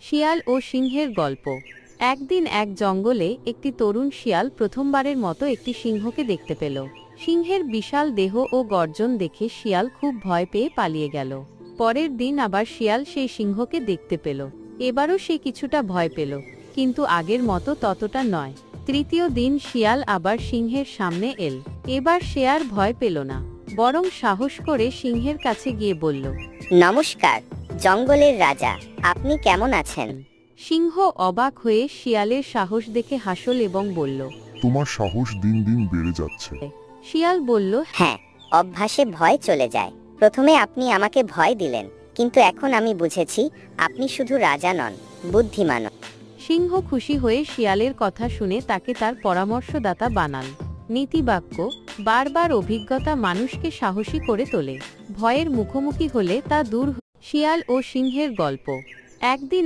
শিয়াল ও সিংহের গল্প। একদিন এক জঙ্গলে একটি তরুণ শিয়াল প্রথমবারের মতো একটি সিংহকে দেখতে পেল। সিংহের বিশাল দেহ ও গর্জন দেখে শিয়াল খুব ভয় পেয়ে পালিয়ে গেল। পরের দিন আবার শিয়াল সেই সিংহকে দেখতে পেল। এবারও সে কিছুটা ভয় পেল, কিন্তু আগের মতো ততটা নয়। তৃতীয় দিন শিয়াল আবার সিংহের সামনে এল। এবার সে আর ভয় পেল না, বরং সাহস করে সিংহের কাছে গিয়ে বলল, নমস্কার জঙ্গলের রাজা, আপনি কেমন আছেন? সিংহ অবাক হয়ে শিয়ালের সাহস দেখে হাসল এবং বলল, তোমার সাহস দিন দিন বেড়ে যাচ্ছে। শিয়াল বলল, হ্যাঁ, অভ্যাসে ভয় চলে যায়। প্রথমে আপনি আমাকে ভয় দিলেন, কিন্তু এখন আমি বুঝেছি আপনি শুধু রাজা নন, বুদ্ধিমানও। সিংহ খুশি হয়ে শিয়ালের কথা শুনে তাকে তার পরামর্শদাতা বানাল। নীতিবাক্য: বারবার অভিজ্ঞতা মানুষকে সাহসী করে তোলে। ভয়ের মুখোমুখি হলে তা দূর। শিয়াল ও সিংহের গল্প। একদিন